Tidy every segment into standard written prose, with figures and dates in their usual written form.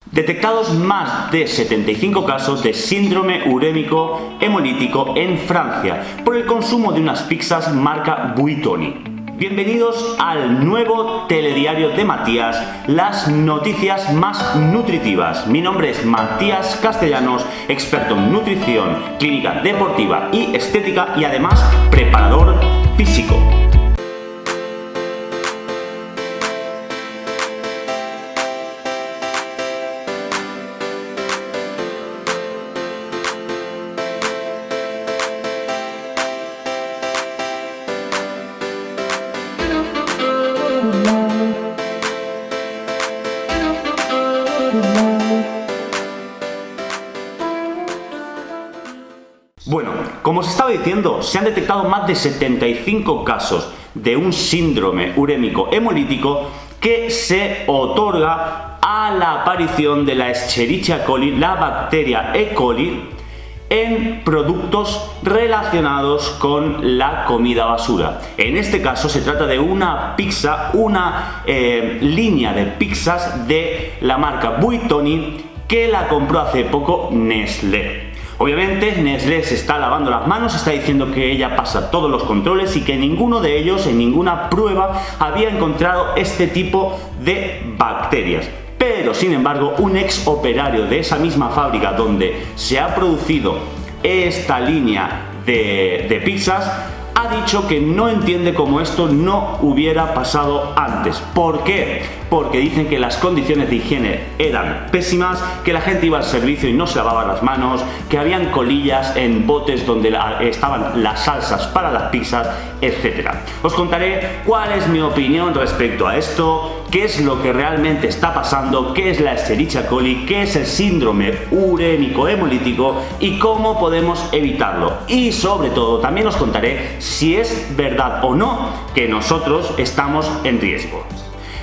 Detectados más de 75 casos de síndrome urémico hemolítico en Francia por el consumo de unas pizzas marca Buitoni. Bienvenidos al nuevo telediario de Matías, las noticias más nutritivas. Mi nombre es Matías Castellanos, experto en nutrición, clínica deportiva y estética y además preparador físico. Bueno, como os estaba diciendo, se han detectado más de 75 casos de un síndrome urémico hemolítico que se otorga a la aparición de la Escherichia coli, la bacteria E. coli, en productos relacionados con la comida basura. En este caso se trata de una pizza, una línea de pizzas de la marca Buitoni que la compró hace poco Nestlé. Obviamente Nestlé se está lavando las manos, está diciendo que ella pasa todos los controles y que ninguno de ellos en ninguna prueba había encontrado este tipo de bacterias. Pero sin embargo un ex operario de esa misma fábrica donde se ha producido esta línea de pizzas ha dicho que no entiende cómo esto no hubiera pasado antes. ¿Por qué? Porque dicen que las condiciones de higiene eran pésimas, que la gente iba al servicio y no se lavaba las manos, que habían colillas en botes donde estaban las salsas para las pizzas, etc. Os contaré cuál es mi opinión respecto a esto, qué es lo que realmente está pasando, qué es la Escherichia coli, qué es el síndrome urémico hemolítico y cómo podemos evitarlo. Y sobre todo también os contaré si es verdad o no que nosotros estamos en riesgo.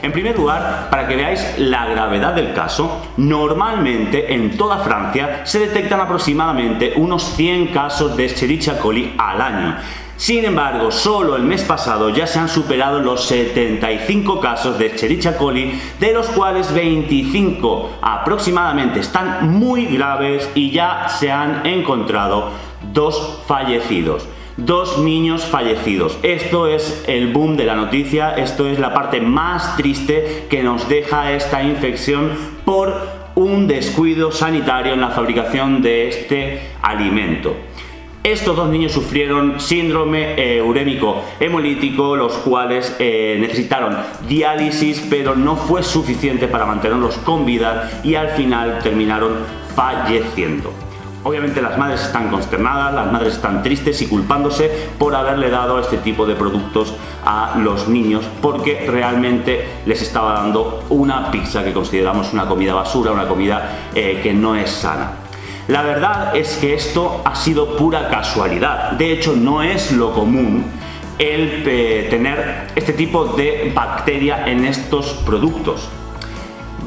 En primer lugar, para que veáis la gravedad del caso, normalmente en toda Francia se detectan aproximadamente unos 100 casos de Escherichia coli al año. Sin embargo, solo el mes pasado ya se han superado los 75 casos de Escherichia coli, de los cuales 25 aproximadamente están muy graves y ya se han encontrado 2 fallecidos. 2 niños fallecidos. Esto es el boom de la noticia, esto es la parte más triste que nos deja esta infección por un descuido sanitario en la fabricación de este alimento. Estos 2 niños sufrieron síndrome urémico hemolítico, los cuales necesitaron diálisis, pero no fue suficiente para mantenerlos con vida y al final terminaron falleciendo. Obviamente las madres están consternadas, las madres están tristes y culpándose por haberle dado este tipo de productos a los niños porque realmente les estaba dando una pizza que consideramos una comida basura, una comida que no es sana. La verdad es que esto ha sido pura casualidad, de hecho no es lo común el tener este tipo de bacteria en estos productos.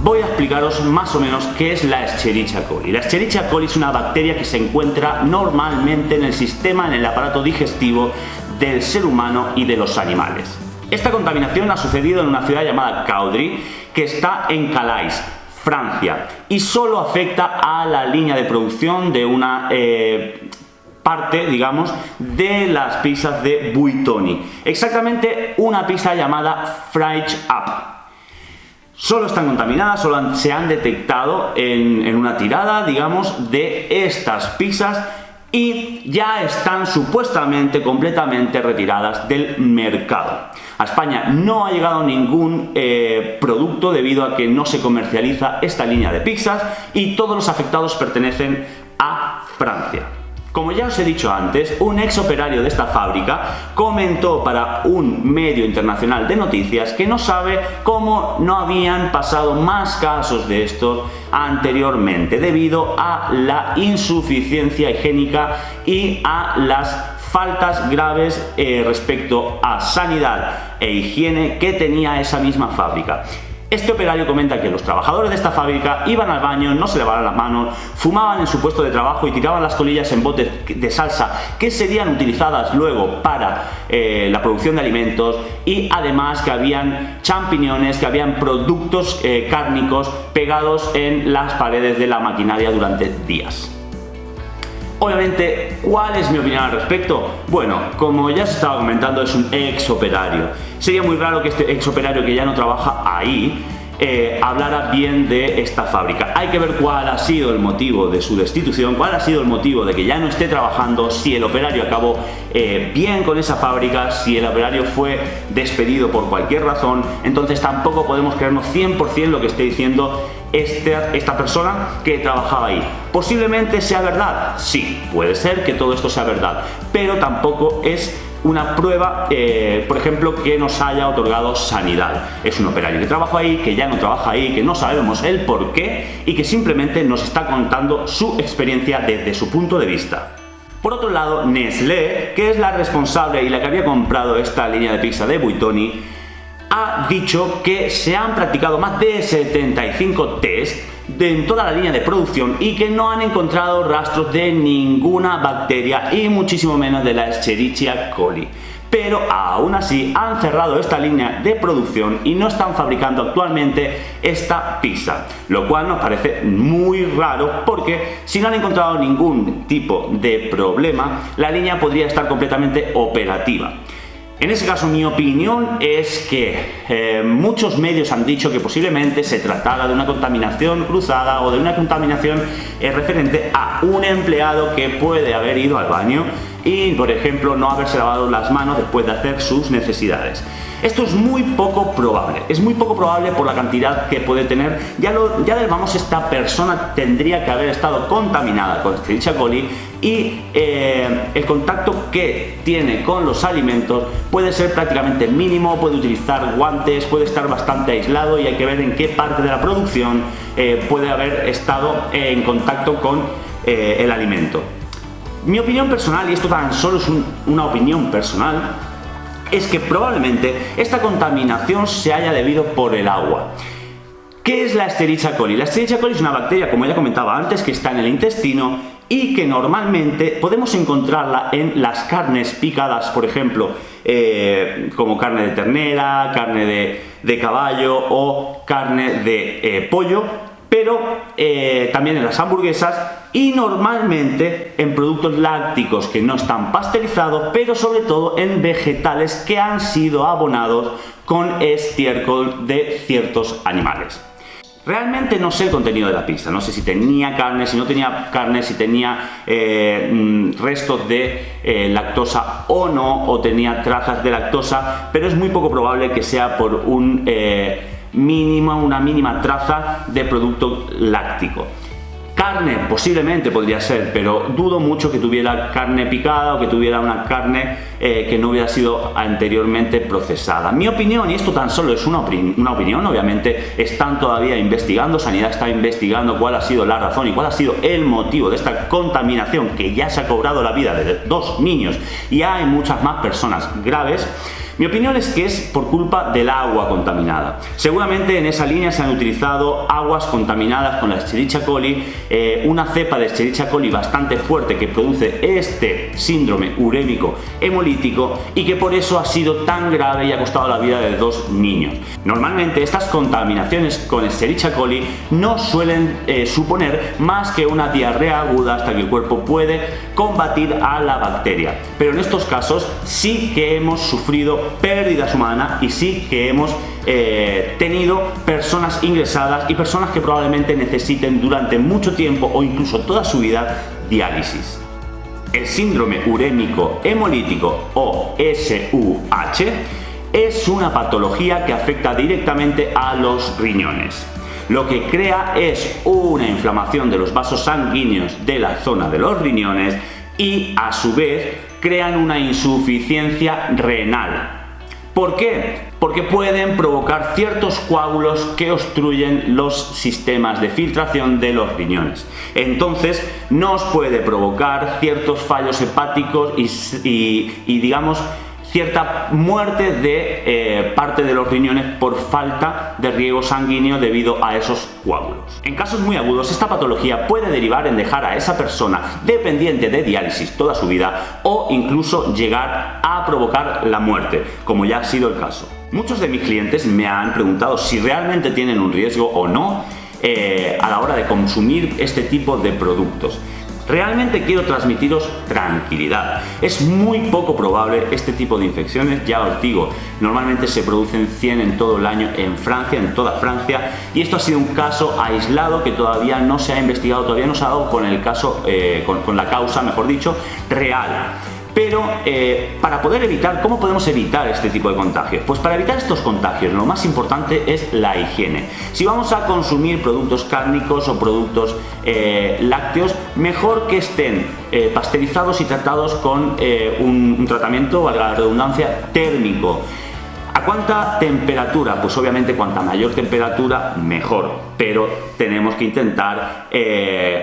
Voy a explicaros más o menos qué es la Escherichia coli. La Escherichia coli es una bacteria que se encuentra normalmente en el sistema, en el aparato digestivo del ser humano y de los animales. Esta contaminación ha sucedido en una ciudad llamada Caudry, que está en Calais, Francia, y solo afecta a la línea de producción de una parte, digamos, de las pizzas de Buitoni. Exactamente una pizza llamada French Up. Solo están contaminadas, solo se han detectado en una tirada, digamos, de estas pizzas y ya están supuestamente completamente retiradas del mercado. A España no ha llegado ningún producto debido a que no se comercializa esta línea de pizzas y todos los afectados pertenecen a Francia. Como ya os he dicho antes, un ex operario de esta fábrica comentó para un medio internacional de noticias que no sabe cómo no habían pasado más casos de estos anteriormente debido a la insuficiencia higiénica y a las faltas graves respecto a sanidad e higiene que tenía esa misma fábrica. Este operario comenta que los trabajadores de esta fábrica iban al baño, no se lavaban las manos, fumaban en su puesto de trabajo y tiraban las colillas en botes de salsa que serían utilizadas luego para la producción de alimentos, y además que habían champiñones, que habían productos cárnicos pegados en las paredes de la maquinaria durante días. Obviamente, ¿cuál es mi opinión al respecto? Bueno, como ya se estaba comentando, es un ex operario. Sería muy raro que este ex operario, que ya no trabaja ahí, hablara bien de esta fábrica. Hay que ver cuál ha sido el motivo de su destitución, cuál ha sido el motivo de que ya no esté trabajando, si el operario acabó bien con esa fábrica, si el operario fue despedido por cualquier razón. Entonces tampoco podemos creernos 100% lo que esté diciendo esta persona que trabajaba ahí. Posiblemente sea verdad, sí, puede ser que todo esto sea verdad, pero tampoco es una prueba, por ejemplo, que nos haya otorgado sanidad. Es un operario que trabaja ahí, que ya no trabaja ahí, que no sabemos el por qué y que simplemente nos está contando su experiencia desde su punto de vista. Por otro lado, Nestlé, que es la responsable y la que había comprado esta línea de pizza de Buitoni, ha dicho que se han practicado más de 75 test en toda la línea de producción y que no han encontrado rastros de ninguna bacteria y muchísimo menos de la Escherichia coli. Pero aún así han cerrado esta línea de producción y no están fabricando actualmente esta pizza, lo cual nos parece muy raro, porque si no han encontrado ningún tipo de problema, la línea podría estar completamente operativa. En ese caso, mi opinión es que muchos medios han dicho que posiblemente se tratara de una contaminación cruzada o de una contaminación referente a un empleado que puede haber ido al baño y, por ejemplo, no haberse lavado las manos después de hacer sus necesidades. Esto es muy poco probable, es muy poco probable por la cantidad que puede tener. Vamos, esta persona tendría que haber estado contaminada con Escherichia coli y el contacto que tiene con los alimentos puede ser prácticamente mínimo, puede utilizar guantes, puede estar bastante aislado y hay que ver en qué parte de la producción puede haber estado en contacto con el alimento. Mi opinión personal, y esto tan solo es una opinión personal, es que probablemente esta contaminación se haya debido por el agua. ¿Qué es la Escherichia coli? La Escherichia coli es una bacteria, como ya comentaba antes, que está en el intestino y que normalmente podemos encontrarla en las carnes picadas, por ejemplo, como carne de ternera, carne de caballo o carne de pollo, pero también en las hamburguesas y normalmente en productos lácticos que no están pasteurizados, pero sobre todo en vegetales que han sido abonados con estiércol de ciertos animales. Realmente no sé el contenido de la pizza, no sé si tenía carne, si no tenía carne, si tenía restos de lactosa o no, o tenía trazas de lactosa, pero es muy poco probable que sea por una mínima traza de producto láctico. Carne posiblemente podría ser, pero dudo mucho que tuviera carne picada o que tuviera una carne que no hubiera sido anteriormente procesada. Mi opinión, y esto tan solo es una opinión, obviamente están todavía investigando, Sanidad está investigando cuál ha sido la razón y cuál ha sido el motivo de esta contaminación que ya se ha cobrado la vida de 2 niños y hay muchas más personas graves. Mi opinión es que es por culpa del agua contaminada. Seguramente en esa línea se han utilizado aguas contaminadas con la Escherichia coli, una cepa de Escherichia coli bastante fuerte que produce este síndrome urémico hemolítico y que por eso ha sido tan grave y ha costado la vida de 2 niños. Normalmente estas contaminaciones con Escherichia coli no suelen suponer más que una diarrea aguda hasta que el cuerpo puede combatir a la bacteria. Pero en estos casos sí que hemos sufrido pérdidas humanas y sí que hemos tenido personas ingresadas y personas que probablemente necesiten durante mucho tiempo o incluso toda su vida diálisis. El síndrome urémico hemolítico o SUH es una patología que afecta directamente a los riñones. Lo que crea es una inflamación de los vasos sanguíneos de la zona de los riñones y a su vez crean una insuficiencia renal. ¿Por qué? Porque pueden provocar ciertos coágulos que obstruyen los sistemas de filtración de los riñones. Entonces nos puede provocar ciertos fallos hepáticos y digamos cierta muerte de parte de los riñones por falta de riego sanguíneo debido a esos coágulos. En casos muy agudos, esta patología puede derivar en dejar a esa persona dependiente de diálisis toda su vida o incluso llegar a provocar la muerte, como ya ha sido el caso. Muchos de mis clientes me han preguntado si realmente tienen un riesgo o no a la hora de consumir este tipo de productos. Realmente quiero transmitiros tranquilidad. Es muy poco probable este tipo de infecciones, ya os digo, normalmente se producen 100 en todo el año en Francia, en toda Francia, y esto ha sido un caso aislado que todavía no se ha investigado, todavía no se ha dado con el caso, con la causa, mejor dicho, real. Pero para poder evitar, ¿cómo podemos evitar este tipo de contagios? Pues para evitar estos contagios lo más importante es la higiene. Si vamos a consumir productos cárnicos o productos lácteos, mejor que estén pasteurizados y tratados con un tratamiento, valga la redundancia, térmico. ¿A cuánta temperatura? Pues obviamente cuanta mayor temperatura mejor, pero tenemos que intentar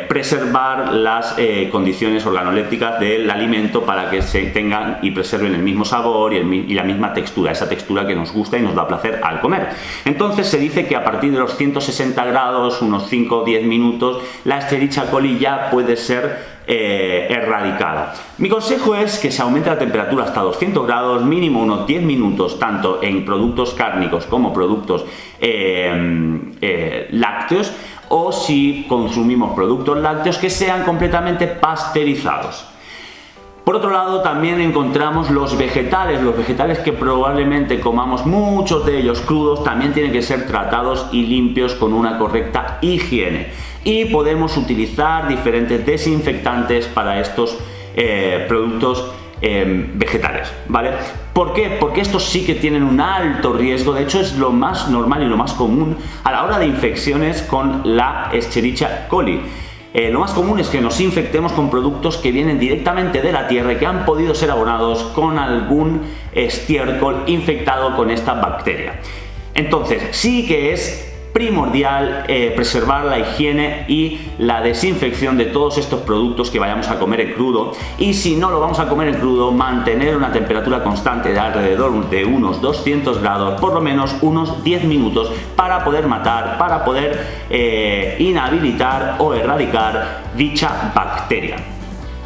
preservar las condiciones organolépticas del alimento para que se tengan y preserven el mismo sabor y la misma textura, esa textura que nos gusta y nos da placer al comer. Entonces se dice que a partir de los 160 grados, unos 5 o 10 minutos, la Escherichia coli ya puede ser erradicada. Mi consejo es que se aumente la temperatura hasta 200 grados, mínimo unos 10 minutos, tanto en productos cárnicos como productos lácteos, o si consumimos productos lácteos que sean completamente pasteurizados. Por otro lado, también encontramos los vegetales que probablemente comamos, muchos de ellos crudos, también tienen que ser tratados y limpios con una correcta higiene. Y podemos utilizar diferentes desinfectantes para estos productos vegetales, ¿vale? ¿Por qué? Porque estos sí que tienen un alto riesgo, de hecho es lo más normal y lo más común a la hora de infecciones con la Escherichia coli. Lo más común es que nos infectemos con productos que vienen directamente de la tierra y que han podido ser abonados con algún estiércol infectado con esta bacteria. Entonces, sí que es primordial preservar la higiene y la desinfección de todos estos productos que vayamos a comer en crudo, y si no lo vamos a comer en crudo, mantener una temperatura constante de alrededor de unos 200 grados, por lo menos unos 10 minutos, para poder matar, para poder inhabilitar o erradicar dicha bacteria.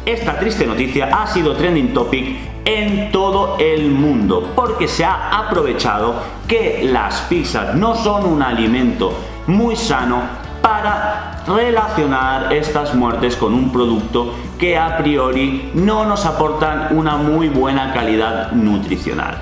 Esta triste noticia ha sido trending topic en todo el mundo porque se ha aprovechado que las pizzas no son un alimento muy sano para relacionar estas muertes con un producto que a priori no nos aportan una muy buena calidad nutricional.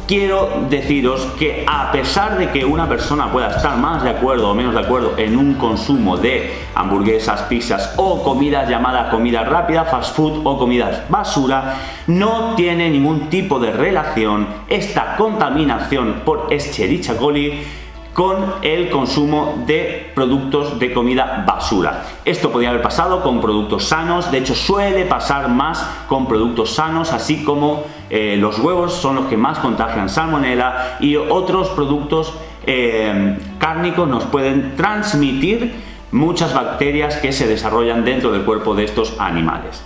Quiero deciros que a pesar de que una persona pueda estar más de acuerdo o menos de acuerdo en un consumo de hamburguesas, pizzas o comidas llamadas comida rápida, fast food o comidas basura, no tiene ningún tipo de relación esta contaminación por Escherichia coli con el consumo de productos de comida basura. Esto podría haber pasado con productos sanos, de hecho suele pasar más con productos sanos, así como los huevos son los que más contagian salmonela, y otros productos cárnicos nos pueden transmitir muchas bacterias que se desarrollan dentro del cuerpo de estos animales.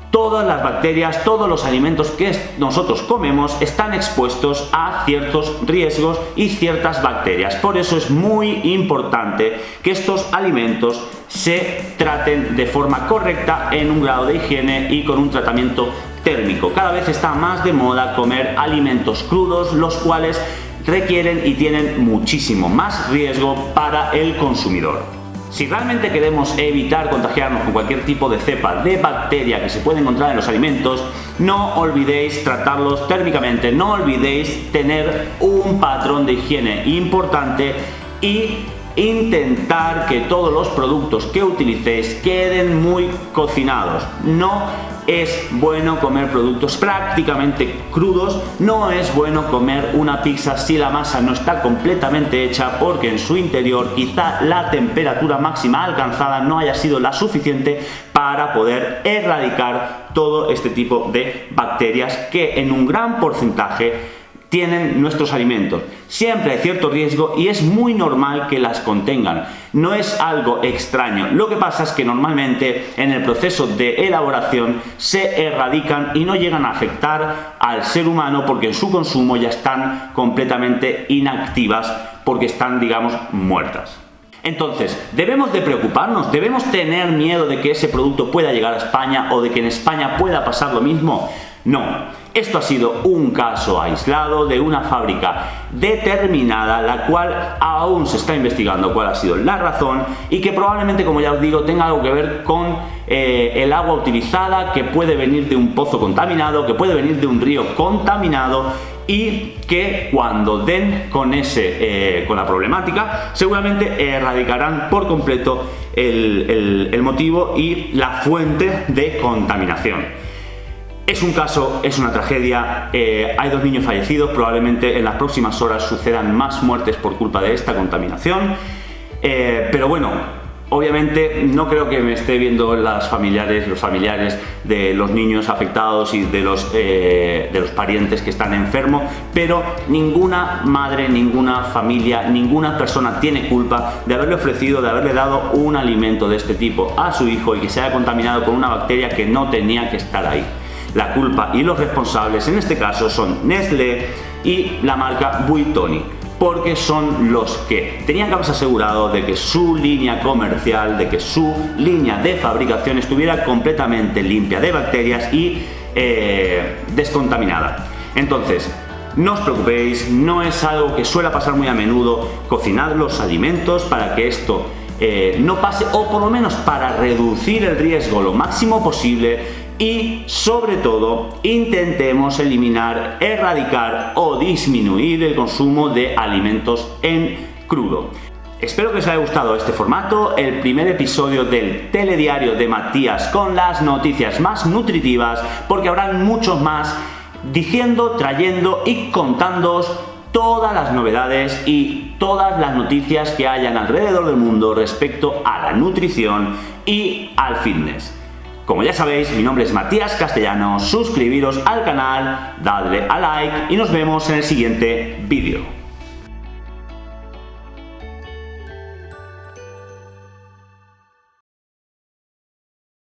Todas las bacterias, todos los alimentos que nosotros comemos están expuestos a ciertos riesgos y ciertas bacterias. Por eso es muy importante que estos alimentos se traten de forma correcta en un grado de higiene y con un tratamiento térmico. Cada vez está más de moda comer alimentos crudos, los cuales requieren y tienen muchísimo más riesgo para el consumidor. Si realmente queremos evitar contagiarnos con cualquier tipo de cepa de bacteria que se puede encontrar en los alimentos, no olvidéis tratarlos térmicamente, no olvidéis tener un patrón de higiene importante y intentar que todos los productos que utilicéis queden muy cocinados. No es bueno comer productos prácticamente crudos, no es bueno comer una pizza si la masa no está completamente hecha, porque en su interior quizá la temperatura máxima alcanzada no haya sido la suficiente para poder erradicar todo este tipo de bacterias que en un gran porcentaje tienen nuestros alimentos. Siempre hay cierto riesgo y es muy normal que las contengan. No es algo extraño. Lo que pasa es que normalmente en el proceso de elaboración se erradican y no llegan a afectar al ser humano porque en su consumo ya están completamente inactivas porque están, digamos, muertas. Entonces, ¿debemos de preocuparnos? ¿Debemos tener miedo de que ese producto pueda llegar a España o de que en España pueda pasar lo mismo? No, esto ha sido un caso aislado de una fábrica determinada, la cual aún se está investigando cuál ha sido la razón y que probablemente, como ya os digo, tenga algo que ver con el agua utilizada, que puede venir de un pozo contaminado, que puede venir de un río contaminado y que cuando den con la problemática seguramente erradicarán por completo el motivo y la fuente de contaminación. Es un caso, es una tragedia, hay 2 niños fallecidos, probablemente en las próximas horas sucedan más muertes por culpa de esta contaminación, pero bueno, obviamente no creo que me esté viendo los familiares de los niños afectados y de los parientes que están enfermos, pero ninguna madre, ninguna familia, ninguna persona tiene culpa de haberle ofrecido, de haberle dado un alimento de este tipo a su hijo y que se haya contaminado con una bacteria que no tenía que estar ahí. La culpa y los responsables en este caso son Nestlé y la marca Buitoni, porque son los que tenían que haberse asegurado de que su línea comercial, de que su línea de fabricación estuviera completamente limpia de bacterias y descontaminada. Entonces, no os preocupéis, no es algo que suele pasar muy a menudo. Cocinad los alimentos para que esto no pase, o por lo menos para reducir el riesgo lo máximo posible. Y sobre todo intentemos eliminar, erradicar o disminuir el consumo de alimentos en crudo. Espero que os haya gustado este formato, el primer episodio del telediario de Matías con las noticias más nutritivas, porque habrán muchos más diciendo, trayendo y contándoos todas las novedades y todas las noticias que hayan alrededor del mundo respecto a la nutrición y al fitness. Como ya sabéis, mi nombre es Matías Castellanos, suscribiros al canal, dadle a like y nos vemos en el siguiente vídeo.